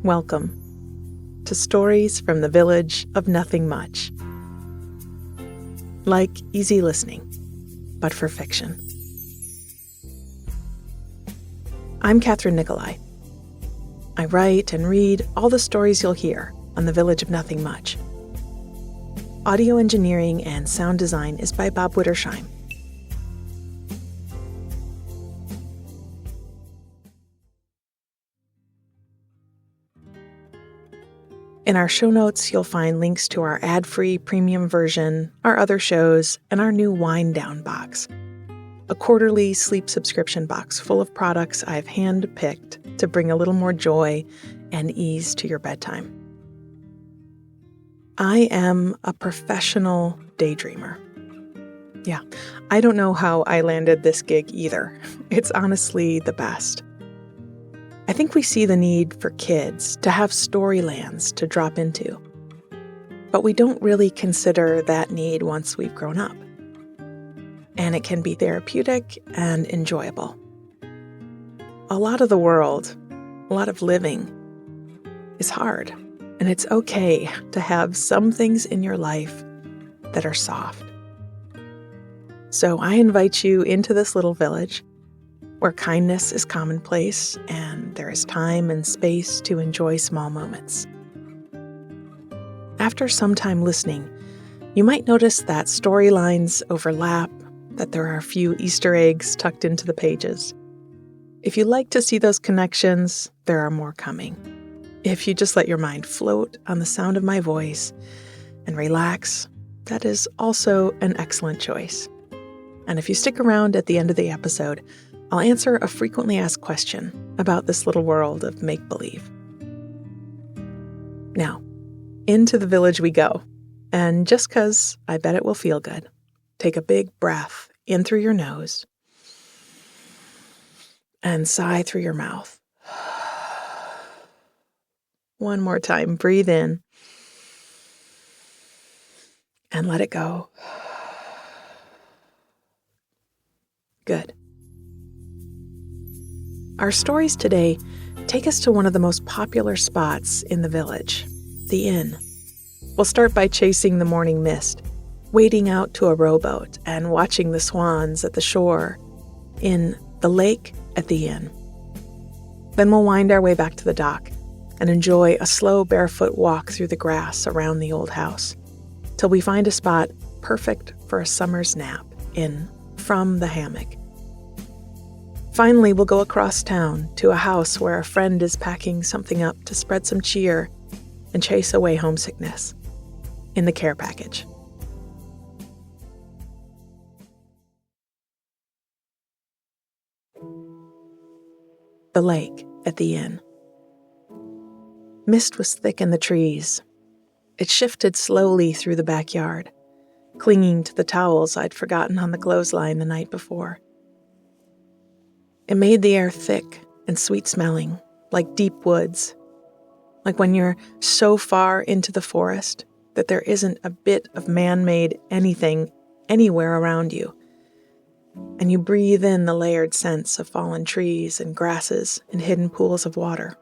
Welcome to Stories from the Village of Nothing Much. Like easy listening, but for fiction. I'm Kathryn Nicolai. I write and read all the stories you'll hear on the Village of Nothing Much. Audio engineering and sound design is by Wittersheim. In our show notes, you'll find links to our ad-free premium version, our other shows, and our new Wind Down box, a quarterly sleep subscription box full of products I've hand-picked to bring a little more joy and ease to your bedtime. I am a professional daydreamer. Yeah, I don't know how I landed this gig either. It's honestly the best. I think we see the need for kids to have storylands to drop into, but we don't really consider that need once we've grown up. And it can be therapeutic and enjoyable. A lot of the world, a lot of living, is hard, and it's okay to have some things in your life that are soft. So I invite you into this little village where kindness is commonplace and there is time and space to enjoy small moments. After some time listening, you might notice that storylines overlap, that there are a few Easter eggs tucked into the pages. If you like to see those connections, there are more coming. If you just let your mind float on the sound of my voice and relax, that is also an excellent choice. And if you stick around at the end of the episode, I'll answer a frequently asked question about this little world of make-believe. Now, into the village we go. And just 'cause I bet it will feel good, take a big breath in through your nose and sigh through your mouth. One more time, breathe in and let it go. Good. Our stories today take us to one of the most popular spots in the village, the inn. We'll start by chasing the morning mist, wading out to a rowboat and watching the swans at the shore in the lake at the inn. Then we'll wind our way back to the dock and enjoy a slow barefoot walk through the grass around the old house till we find a spot perfect for a summer's nap from the hammock. Finally, we'll go across town to a house where a friend is packing something up to spread some cheer and chase away homesickness in the care package. The lake at the inn. Mist was thick in the trees. It shifted slowly through the backyard, clinging to the towels I'd forgotten on the clothesline the night before. It made the air thick and sweet-smelling, like deep woods, like when you're so far into the forest that there isn't a bit of man-made anything anywhere around you, and you breathe in the layered scents of fallen trees and grasses and hidden pools of water.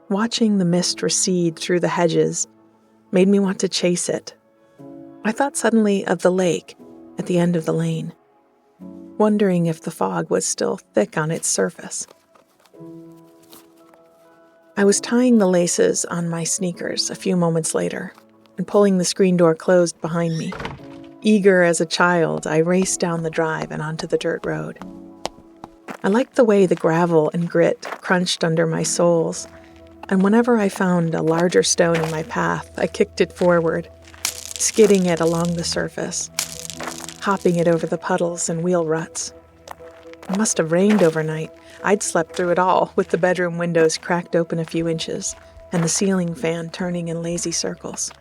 Watching the mist recede through the hedges made me want to chase it. I thought suddenly of the lake at the end of the lane, wondering if the fog was still thick on its surface. I was tying the laces on my sneakers a few moments later and pulling the screen door closed behind me. Eager as a child, I raced down the drive and onto the dirt road. I liked the way the gravel and grit crunched under my soles, and whenever I found a larger stone in my path, I kicked it forward, skidding it along the surface, hopping it over the puddles and wheel ruts. It must have rained overnight. I'd slept through it all, with the bedroom windows cracked open a few inches and the ceiling fan turning in lazy circles.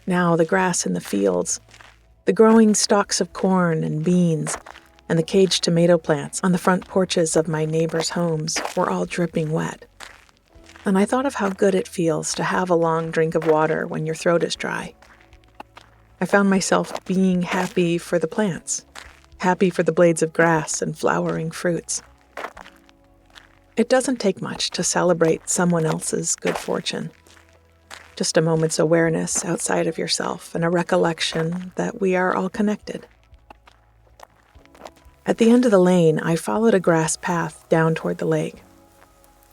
Now the grass in the fields, the growing stalks of corn and beans, and the caged tomato plants on the front porches of my neighbors' homes were all dripping wet. And I thought of how good it feels to have a long drink of water when your throat is dry. I found myself being happy for the plants, happy for the blades of grass and flowering fruits. It doesn't take much to celebrate someone else's good fortune. Just a moment's awareness outside of yourself and a recollection that we are all connected. At the end of the lane, I followed a grass path down toward the lake.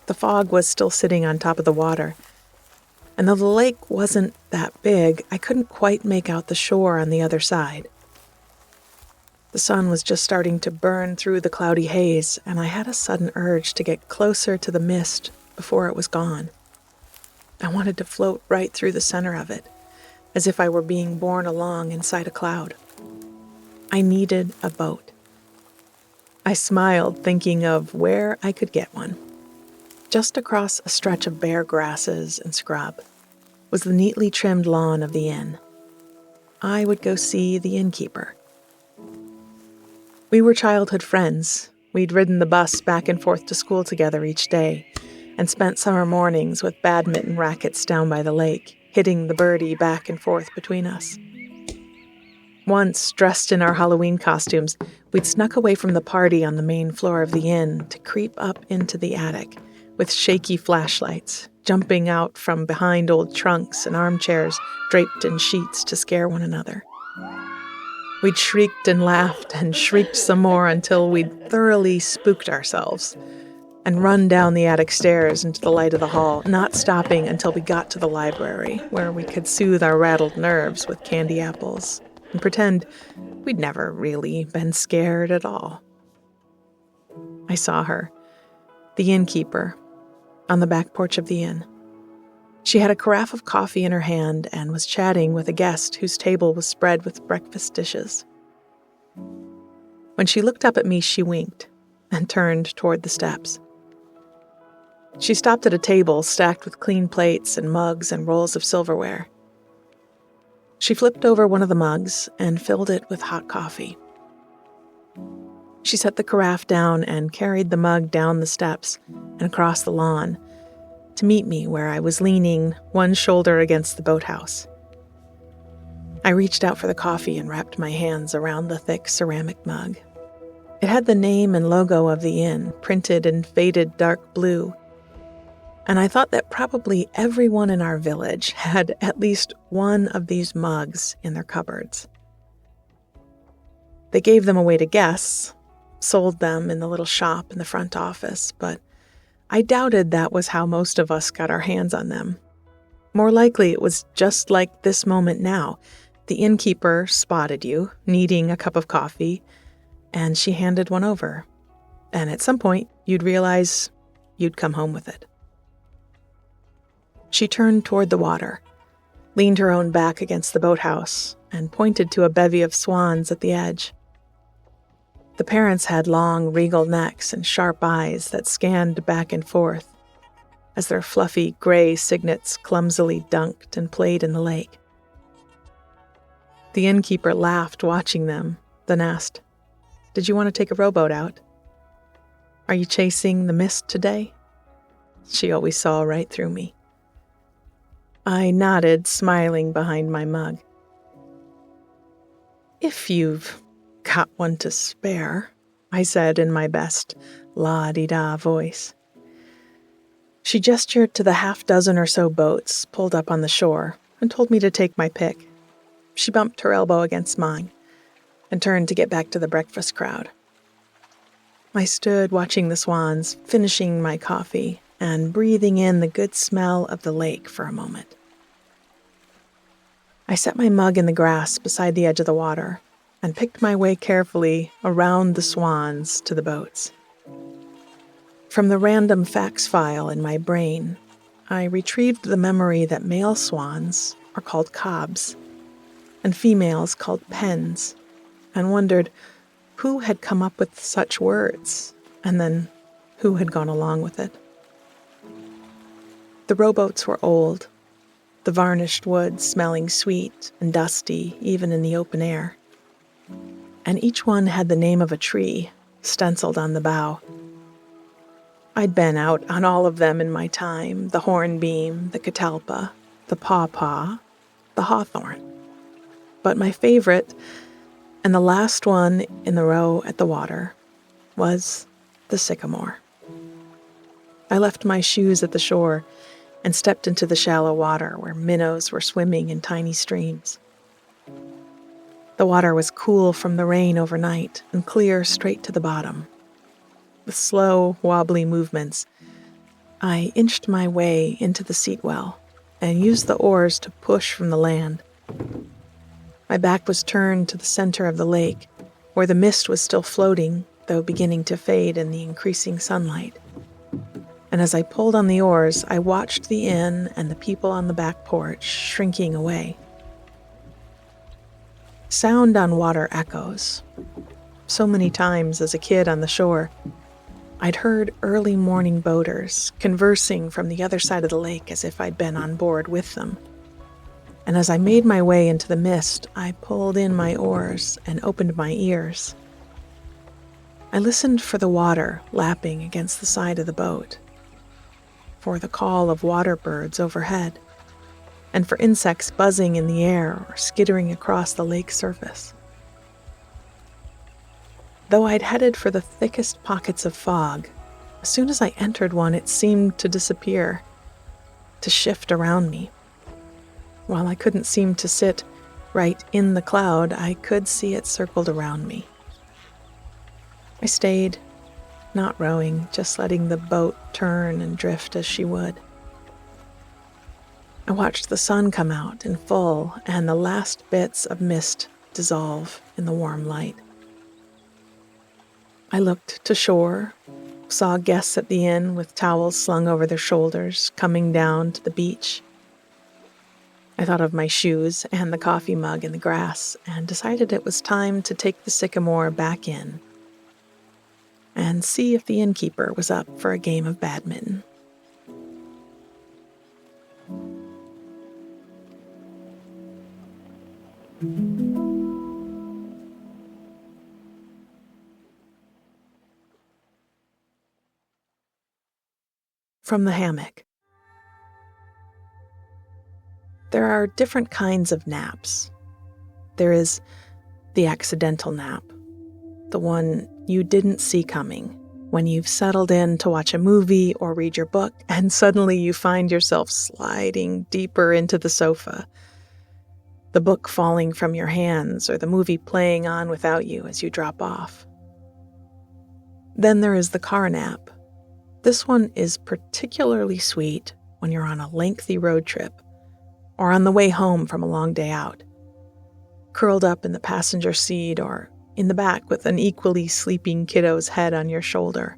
The fog was still sitting on top of the water, and though the lake wasn't that big, I couldn't quite make out the shore on the other side. The sun was just starting to burn through the cloudy haze, and I had a sudden urge to get closer to the mist before it was gone. I wanted to float right through the center of it, as if I were being borne along inside a cloud. I needed a boat. I smiled, thinking of where I could get one. Just across a stretch of bare grasses and scrub was the neatly trimmed lawn of the inn. I would go see the innkeeper. We were childhood friends. We'd ridden the bus back and forth to school together each day and spent summer mornings with badminton rackets down by the lake, hitting the birdie back and forth between us. Once, dressed in our Halloween costumes, we'd snuck away from the party on the main floor of the inn to creep up into the attic with shaky flashlights, jumping out from behind old trunks and armchairs draped in sheets to scare one another. We'd shrieked and laughed and shrieked some more until we'd thoroughly spooked ourselves and run down the attic stairs into the light of the hall, not stopping until we got to the library, where we could soothe our rattled nerves with candy apples and pretend we'd never really been scared at all. I saw her, the innkeeper, on the back porch of the inn. She had a carafe of coffee in her hand and was chatting with a guest whose table was spread with breakfast dishes. When she looked up at me, she winked and turned toward the steps. She stopped at a table stacked with clean plates and mugs and rolls of silverware. She flipped over one of the mugs and filled it with hot coffee. She set the carafe down and carried the mug down the steps and across the lawn to meet me where I was leaning one shoulder against the boathouse. I reached out for the coffee and wrapped my hands around the thick ceramic mug. It had the name and logo of the inn printed in faded dark blue, and I thought that probably everyone in our village had at least one of these mugs in their cupboards. They gave them away to guests, sold them in the little shop in the front office, but I doubted that was how most of us got our hands on them. More likely it was just like this moment now. The innkeeper spotted you, needing a cup of coffee, and she handed one over. And at some point, you'd realize you'd come home with it. She turned toward the water, leaned her own back against the boathouse, and pointed to a bevy of swans at the edge. The parents had long, regal necks and sharp eyes that scanned back and forth as their fluffy gray cygnets clumsily dunked and played in the lake. The innkeeper laughed watching them, then asked, "Did you want to take a rowboat out? Are you chasing the mist today?" She always saw right through me. I nodded, smiling behind my mug. "If you've got one to spare," I said in my best la-di-da voice. She gestured to the half-dozen or so boats pulled up on the shore and told me to take my pick. She bumped her elbow against mine and turned to get back to the breakfast crowd. I stood watching the swans, finishing my coffee, and breathing in the good smell of the lake for a moment. I set my mug in the grass beside the edge of the water and picked my way carefully around the swans to the boats. From the random facts file in my brain, I retrieved the memory that male swans are called cobs and females called pens, and wondered who had come up with such words, and then who had gone along with it. The rowboats were old, the varnished wood smelling sweet and dusty even in the open air, and each one had the name of a tree stenciled on the bow. I'd been out on all of them in my time, the hornbeam, the catalpa, the pawpaw, the hawthorn. But my favorite, and the last one in the row at the water, was the sycamore. I left my shoes at the shore and stepped into the shallow water where minnows were swimming in tiny streams. The water was cool from the rain overnight and clear straight to the bottom. With slow, wobbly movements, I inched my way into the seat well and used the oars to push from the land. My back was turned to the center of the lake, where the mist was still floating, though beginning to fade in the increasing sunlight. And as I pulled on the oars, I watched the inn and the people on the back porch shrinking away. Sound on water echoes. So many times as a kid on the shore, I'd heard early morning boaters conversing from the other side of the lake as if I'd been on board with them. And as I made my way into the mist, I pulled in my oars and opened my ears. I listened for the water lapping against the side of the boat, for the call of water birds overhead, and for insects buzzing in the air or skittering across the lake surface. Though I'd headed for the thickest pockets of fog, as soon as I entered one, it seemed to disappear, to shift around me. While I couldn't seem to sit right in the cloud, I could see it circled around me. I stayed, not rowing, just letting the boat turn and drift as she would. I watched the sun come out in full and the last bits of mist dissolve in the warm light. I looked to shore, saw guests at the inn with towels slung over their shoulders, coming down to the beach. I thought of my shoes and the coffee mug in the grass and decided it was time to take the sycamore back in and see if the innkeeper was up for a game of badminton. From the Hammock. There are different kinds of naps. There is the accidental nap, the one you didn't see coming, when you've settled in to watch a movie or read your book, and suddenly you find yourself sliding deeper into the sofa, the book falling from your hands or the movie playing on without you as you drop off. Then there is the car nap. This one is particularly sweet when you're on a lengthy road trip or on the way home from a long day out, curled up in the passenger seat or in the back with an equally sleeping kiddo's head on your shoulder,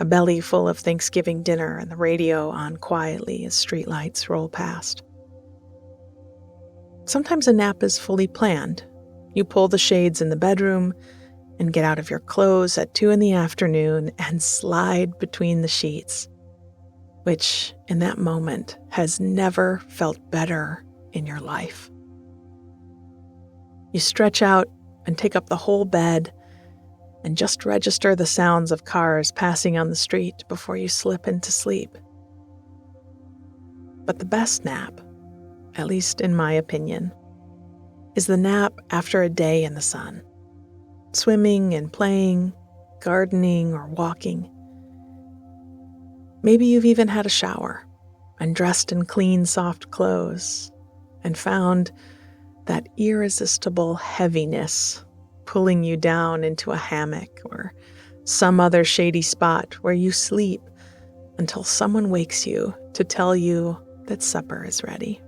a belly full of Thanksgiving dinner and the radio on quietly as streetlights roll past. Sometimes a nap is fully planned. You pull the shades in the bedroom and get out of your clothes at 2 p.m. and slide between the sheets, which in that moment has never felt better in your life. You stretch out and take up the whole bed and just register the sounds of cars passing on the street before you slip into sleep. But the best nap, at least in my opinion, is the nap after a day in the sun. Swimming and playing, gardening or walking. Maybe you've even had a shower and dressed in clean, soft clothes and found that irresistible heaviness pulling you down into a hammock or some other shady spot where you sleep until someone wakes you to tell you that supper is ready.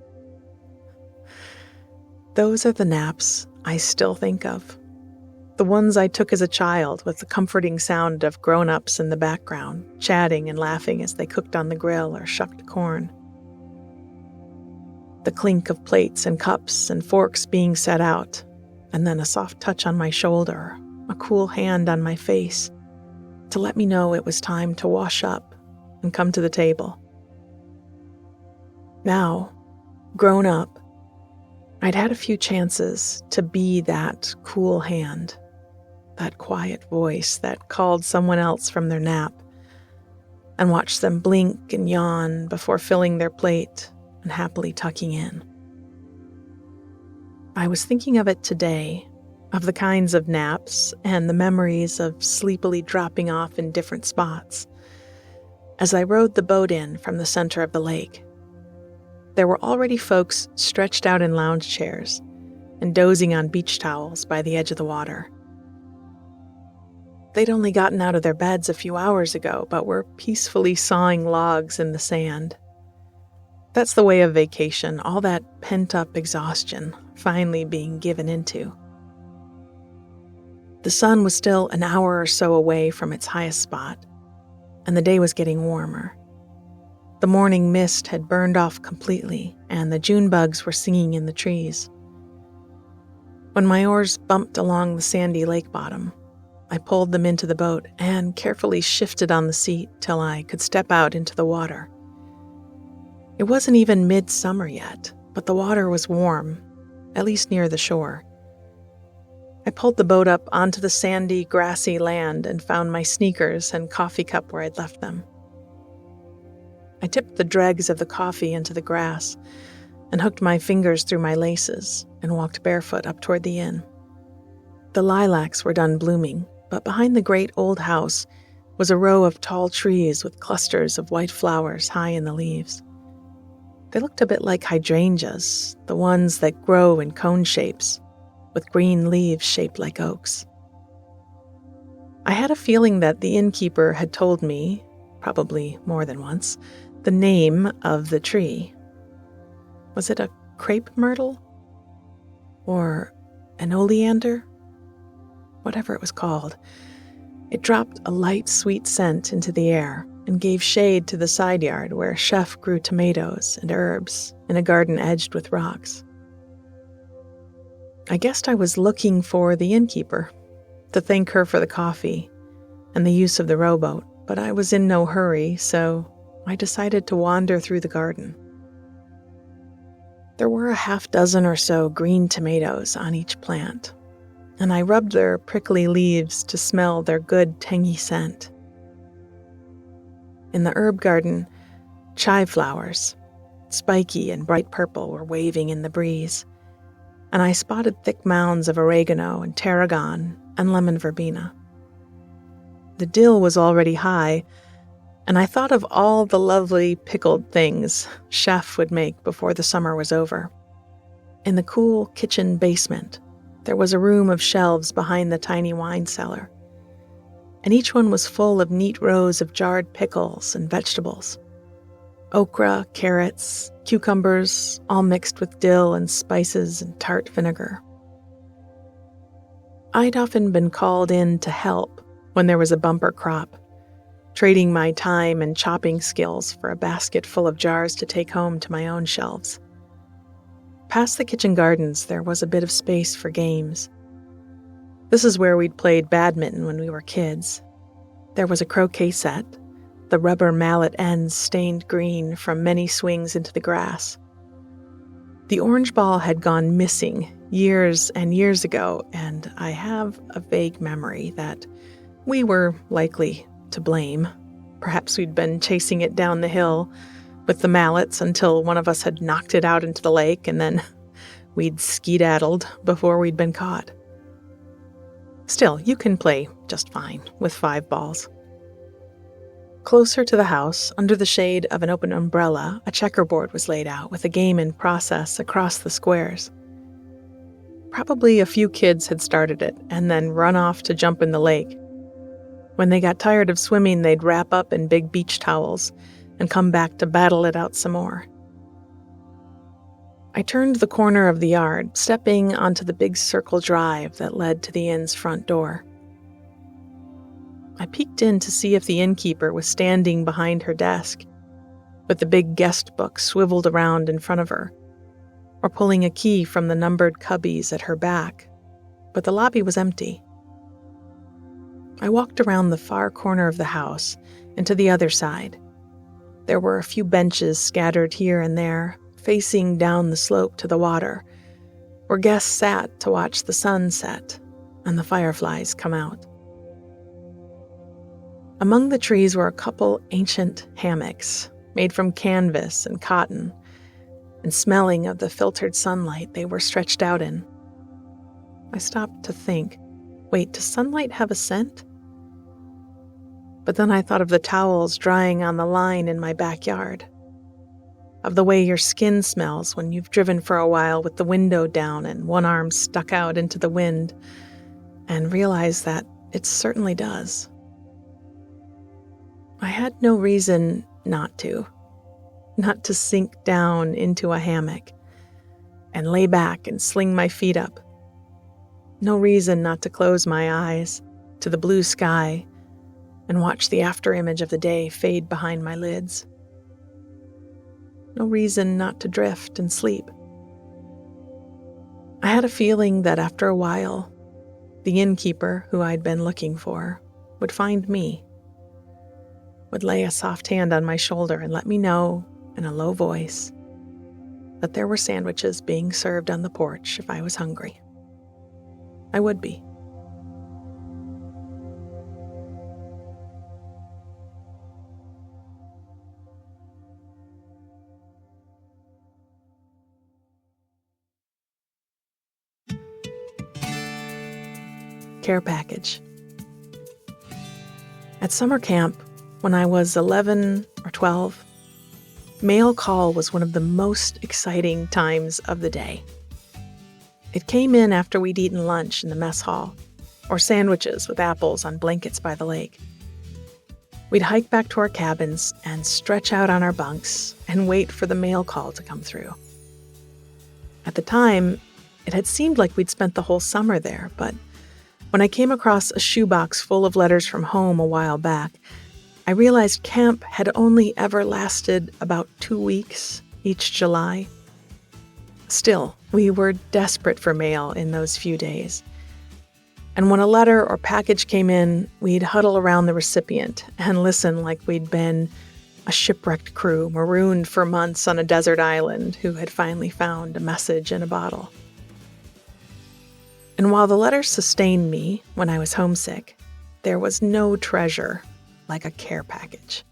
Those are the naps I still think of. The ones I took as a child with the comforting sound of grown-ups in the background, chatting and laughing as they cooked on the grill or shucked corn. The clink of plates and cups and forks being set out, and then a soft touch on my shoulder, a cool hand on my face, to let me know it was time to wash up and come to the table. Now, grown up, I'd had a few chances to be that cool hand, that quiet voice that called someone else from their nap, and watched them blink and yawn before filling their plate and happily tucking in. I was thinking of it today, of the kinds of naps and the memories of sleepily dropping off in different spots, as I rowed the boat in from the center of the lake. There were already folks stretched out in lounge chairs and dozing on beach towels by the edge of the water. They'd only gotten out of their beds a few hours ago, but were peacefully sawing logs in the sand. That's the way of vacation, all that pent-up exhaustion finally being given into. The sun was still an hour or so away from its highest spot, and the day was getting warmer. The morning mist had burned off completely, and the June bugs were singing in the trees. When my oars bumped along the sandy lake bottom, I pulled them into the boat and carefully shifted on the seat till I could step out into the water. It wasn't even midsummer yet, but the water was warm, at least near the shore. I pulled the boat up onto the sandy, grassy land and found my sneakers and coffee cup where I'd left them. I tipped the dregs of the coffee into the grass and hooked my fingers through my laces and walked barefoot up toward the inn. The lilacs were done blooming, but behind the great old house was a row of tall trees with clusters of white flowers high in the leaves. They looked a bit like hydrangeas, the ones that grow in cone shapes, with green leaves shaped like oaks. I had a feeling that the innkeeper had told me, probably more than once, the name of the tree. Was it a crepe myrtle? Or an oleander? Whatever it was called. It dropped a light, sweet scent into the air and gave shade to the side yard where Chef grew tomatoes and herbs in a garden edged with rocks. I guessed I was looking for the innkeeper, to thank her for the coffee and the use of the rowboat, but I was in no hurry, so I decided to wander through the garden. There were a half dozen or so green tomatoes on each plant, and I rubbed their prickly leaves to smell their good tangy scent. In the herb garden, chive flowers, spiky and bright purple, were waving in the breeze, and I spotted thick mounds of oregano and tarragon and lemon verbena. The dill was already high, and I thought of all the lovely pickled things Chef would make before the summer was over. In the cool kitchen basement, there was a room of shelves behind the tiny wine cellar, and each one was full of neat rows of jarred pickles and vegetables. Okra, carrots, cucumbers, all mixed with dill and spices and tart vinegar. I'd often been called in to help when there was a bumper crop, trading my time and chopping skills for a basket full of jars to take home to my own shelves. Past the kitchen gardens, there was a bit of space for games. This is where we'd played badminton when we were kids. There was a croquet set, the rubber mallet ends stained green from many swings into the grass. The orange ball had gone missing years and years ago, and I have a vague memory that we were likely to blame. Perhaps we'd been chasing it down the hill with the mallets until one of us had knocked it out into the lake, and then we'd skedaddled before we'd been caught. Still, you can play just fine with 5 balls. Closer to the house, under the shade of an open umbrella, a checkerboard was laid out with a game in process across the squares. Probably a few kids had started it and then run off to jump in the lake. When they got tired of swimming, they'd wrap up in big beach towels and come back to battle it out some more. I turned the corner of the yard, stepping onto the big circle drive that led to the inn's front door. I peeked in to see if the innkeeper was standing behind her desk, with the big guest book swiveled around in front of her, or pulling a key from the numbered cubbies at her back, but the lobby was empty. I walked around the far corner of the house and to the other side. There were a few benches scattered here and there, facing down the slope to the water, where guests sat to watch the sun set and the fireflies come out. Among the trees were a couple ancient hammocks made from canvas and cotton, and smelling of the filtered sunlight they were stretched out in. I stopped to think, wait, does sunlight have a scent? But then I thought of the towels drying on the line in my backyard, of the way your skin smells when you've driven for a while with the window down and one arm stuck out into the wind, and realized that it certainly does. I had no reason not to sink down into a hammock and lay back and sling my feet up. No reason not to close my eyes to the blue sky and watch the afterimage of the day fade behind my lids. No reason not to drift and sleep. I had a feeling that after a while, the innkeeper who I'd been looking for would find me, would lay a soft hand on my shoulder and let me know in a low voice that there were sandwiches being served on the porch if I was hungry. I would be. Care package. At summer camp, when I was 11 or 12, mail call was one of the most exciting times of the day. It came in after we'd eaten lunch in the mess hall, or sandwiches with apples on blankets by the lake. We'd hike back to our cabins and stretch out on our bunks and wait for the mail call to come through. At the time, it had seemed like we'd spent the whole summer there, but when I came across a shoebox full of letters from home a while back, I realized camp had only ever lasted about 2 weeks each July. Still, we were desperate for mail in those few days. And when a letter or package came in, we'd huddle around the recipient and listen like we'd been a shipwrecked crew marooned for months on a desert island who had finally found a message in a bottle. And while the letters sustained me when I was homesick, there was no treasure like a care package.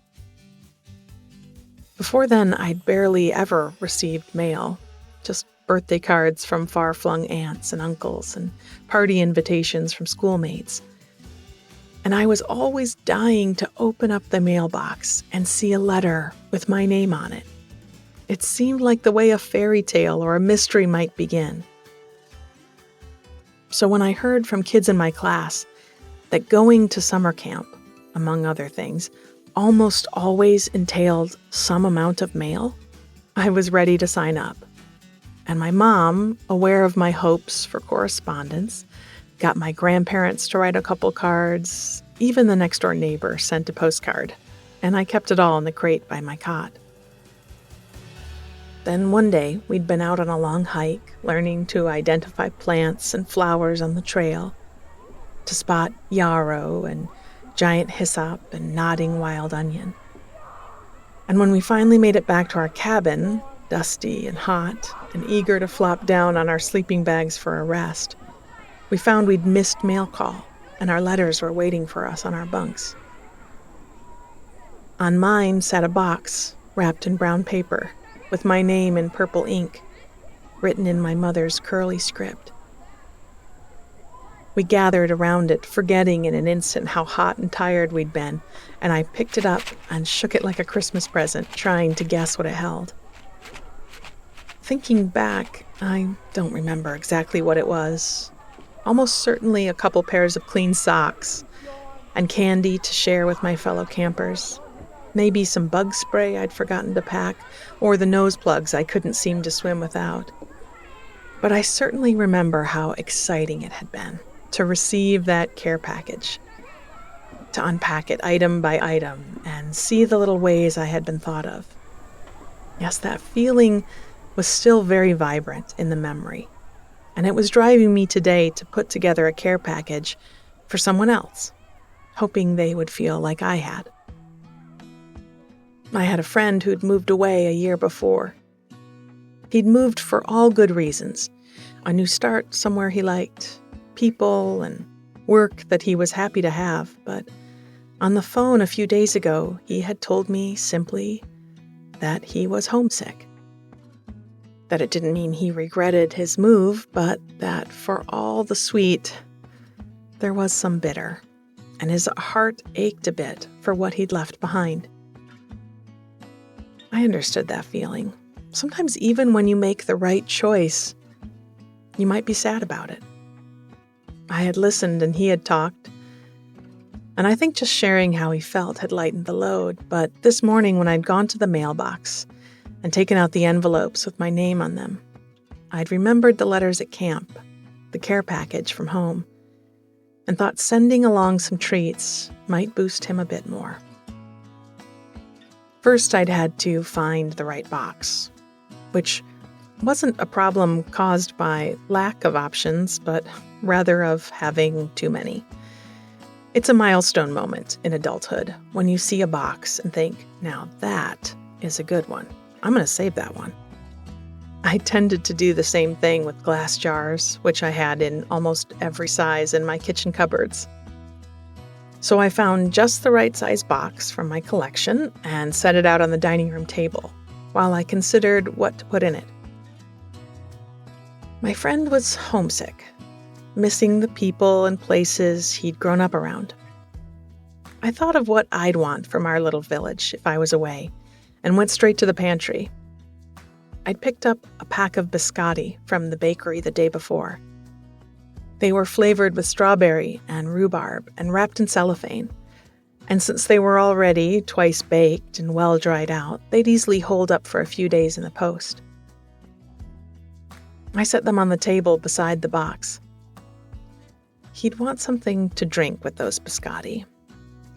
Before then, I'd barely ever received mail, just birthday cards from far-flung aunts and uncles and party invitations from schoolmates. And I was always dying to open up the mailbox and see a letter with my name on it. It seemed like the way a fairy tale or a mystery might begin. So when I heard from kids in my class that going to summer camp, among other things, almost always entailed some amount of mail, I was ready to sign up. And my mom, aware of my hopes for correspondence, got my grandparents to write a couple cards. Even the next-door neighbor sent a postcard, and I kept it all in the crate by my cot. Then one day, we'd been out on a long hike, learning to identify plants and flowers on the trail, to spot yarrow and giant hyssop and nodding wild onion. And when we finally made it back to our cabin, dusty and hot and eager to flop down on our sleeping bags for a rest, we found we'd missed mail call, and our letters were waiting for us on our bunks. On mine sat a box wrapped in brown paper, with my name in purple ink, written in my mother's curly script. We gathered around it, forgetting in an instant how hot and tired we'd been, and I picked it up and shook it like a Christmas present, trying to guess what it held. Thinking back, I don't remember exactly what it was. Almost certainly a couple pairs of clean socks, and candy to share with my fellow campers. Maybe some bug spray I'd forgotten to pack, or the nose plugs I couldn't seem to swim without. But I certainly remember how exciting it had been to receive that care package, to unpack it item by item and see the little ways I had been thought of. Yes, that feeling was still very vibrant in the memory, and it was driving me today to put together a care package for someone else, hoping they would feel like I had. I had a friend who'd moved away a year before. He'd moved for all good reasons. A new start somewhere he liked, people and work that he was happy to have. But on the phone a few days ago, he had told me simply that he was homesick. That it didn't mean he regretted his move, but that for all the sweet, there was some bitter. and his heart ached a bit for what he'd left behind. I understood that feeling. Sometimes even when you make the right choice, you might be sad about it. I had listened and he had talked, and I think just sharing how he felt had lightened the load. But this morning when I'd gone to the mailbox and taken out the envelopes with my name on them, I'd remembered the letters at camp, the care package from home, and thought sending along some treats might boost him a bit more. First, I'd had to find the right box, which wasn't a problem caused by lack of options, but rather of having too many. It's a milestone moment in adulthood when you see a box and think, now that is a good one. I'm going to save that one. I tended to do the same thing with glass jars, which I had in almost every size in my kitchen cupboards. So I found just the right size box from my collection and set it out on the dining room table while I considered what to put in it. My friend was homesick, missing the people and places he'd grown up around. I thought of what I'd want from our little village if I was away and went straight to the pantry. I'd picked up a pack of biscotti from the bakery the day before. They were flavored with strawberry and rhubarb and wrapped in cellophane. And since they were already twice baked and well dried out, they'd easily hold up for a few days in the post. I set them on the table beside the box. He'd want something to drink with those biscotti,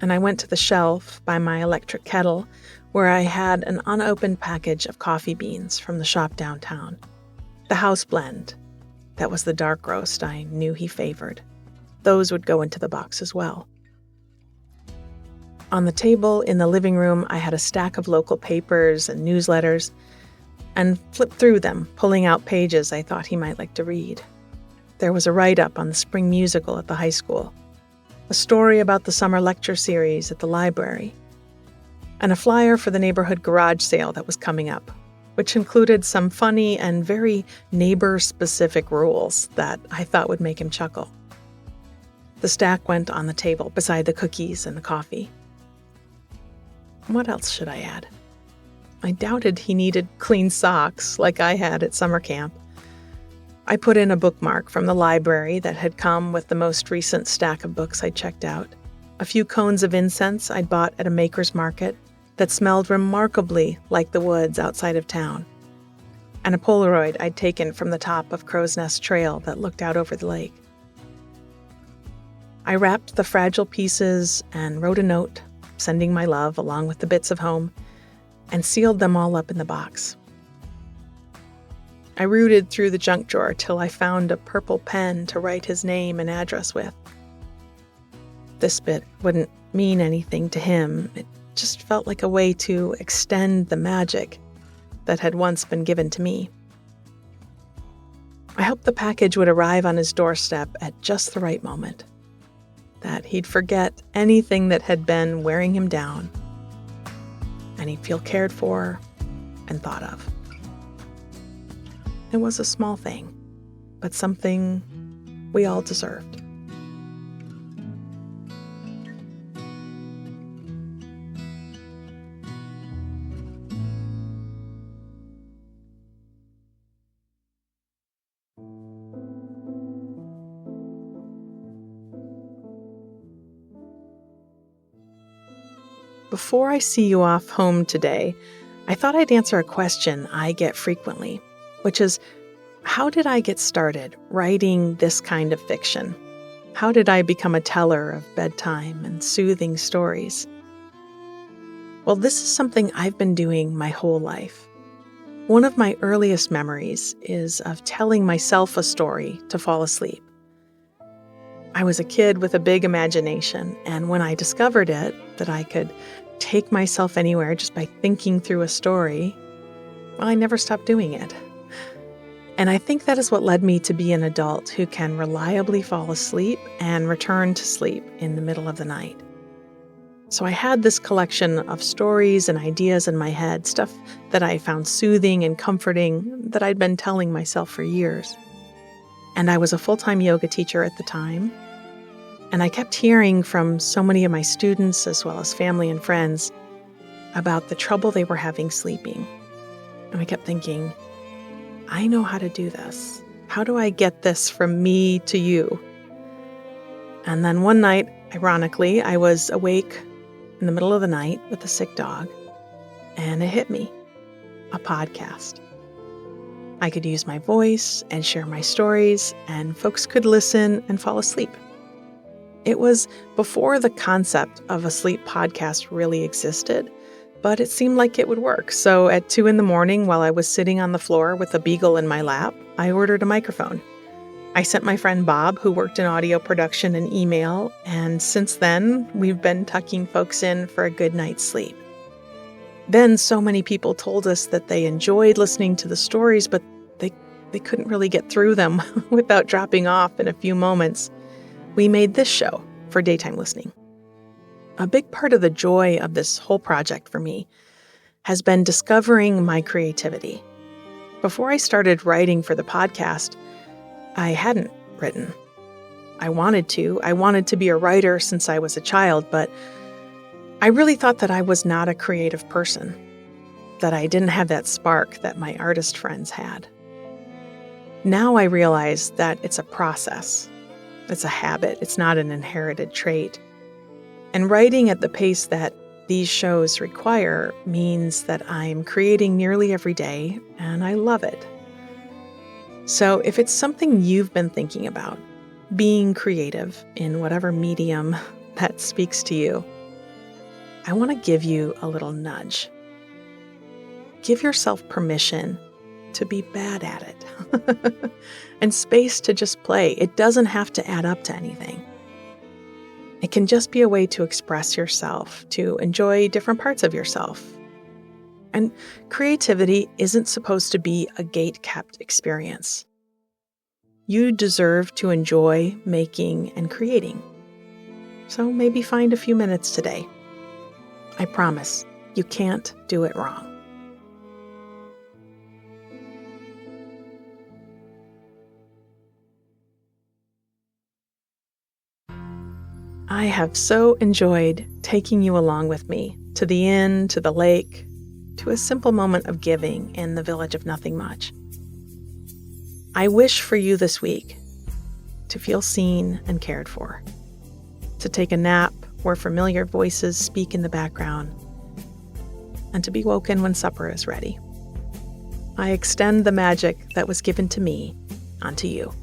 and I went to the shelf by my electric kettle where I had an unopened package of coffee beans from the shop downtown. The house blend. That was the dark roast I knew he favored. Those would go into the box as well. On the table in the living room, I had a stack of local papers and newsletters and flipped through them, pulling out pages I thought he might like to read. There was a write-up on the spring musical at the high school, a story about the summer lecture series at the library, and a flyer for the neighborhood garage sale that was coming up, which included some funny and very neighbor-specific rules that I thought would make him chuckle. The stack went on the table beside the cookies and the coffee. What else should I add? I doubted he needed clean socks like I had at summer camp. I put in a bookmark from the library that had come with the most recent stack of books I'd checked out, a few cones of incense I'd bought at a maker's market that smelled remarkably like the woods outside of town, and a Polaroid I'd taken from the top of Crow's Nest Trail that looked out over the lake. I wrapped the fragile pieces and wrote a note, sending my love along with the bits of home, and sealed them all up in the box. I rooted through the junk drawer till I found a purple pen to write his name and address with. This bit wouldn't mean anything to him. It just felt like a way to extend the magic that had once been given to me. I hoped the package would arrive on his doorstep at just the right moment, that he'd forget anything that had been wearing him down, and he'd feel cared for and thought of. It was a small thing, but something we all deserved. Before I see you off home today, I thought I'd answer a question I get frequently, which is, how did I get started writing this kind of fiction? How did I become a teller of bedtime and soothing stories? Well, this is something I've been doing my whole life. One of my earliest memories is of telling myself a story to fall asleep. I was a kid with a big imagination, and when I discovered it, that I could take myself anywhere just by thinking through a story, well, I never stopped doing it. And I think that is what led me to be an adult who can reliably fall asleep and return to sleep in the middle of the night. So I had this collection of stories and ideas in my head, stuff that I found soothing and comforting that I'd been telling myself for years. And I was a full-time yoga teacher at the time. And I kept hearing from so many of my students, as well as family and friends, about the trouble they were having sleeping. And I kept thinking, I know how to do this. How do I get this from me to you? And then one night, ironically, I was awake in the middle of the night with a sick dog, and it hit me. A podcast. I could use my voice and share my stories, and folks could listen and fall asleep. It was before the concept of a sleep podcast really existed, but it seemed like it would work. So at 2 a.m, while I was sitting on the floor with a beagle in my lap, I ordered a microphone. I sent my friend Bob, who worked in audio production, an email, and since then, we've been tucking folks in for a good night's sleep. Then so many people told us that they enjoyed listening to the stories, but they couldn't really get through them without dropping off in a few moments. We made this show for daytime listening. A big part of the joy of this whole project for me has been discovering my creativity. Before I started writing for the podcast, I hadn't written. I wanted to be a writer since I was a child, but I really thought that I was not a creative person, that I didn't have that spark that my artist friends had. Now I realize that it's a process. It's a habit. It's not an inherited trait. And writing at the pace that these shows require means that I'm creating nearly every day, and I love it. So if it's something you've been thinking about, being creative in whatever medium that speaks to you, I want to give you a little nudge. Give yourself permission to be bad at it and space to just play. It doesn't have to add up to anything. It can just be a way to express yourself, to enjoy different parts of yourself. And creativity isn't supposed to be a gate-kept experience. You deserve to enjoy making and creating. So maybe find a few minutes today. I promise, you can't do it wrong. I have so enjoyed taking you along with me to the inn, to the lake, to a simple moment of giving in the village of Nothing Much. I wish for you this week to feel seen and cared for, to take a nap where familiar voices speak in the background, and to be woken when supper is ready. I extend the magic that was given to me onto you.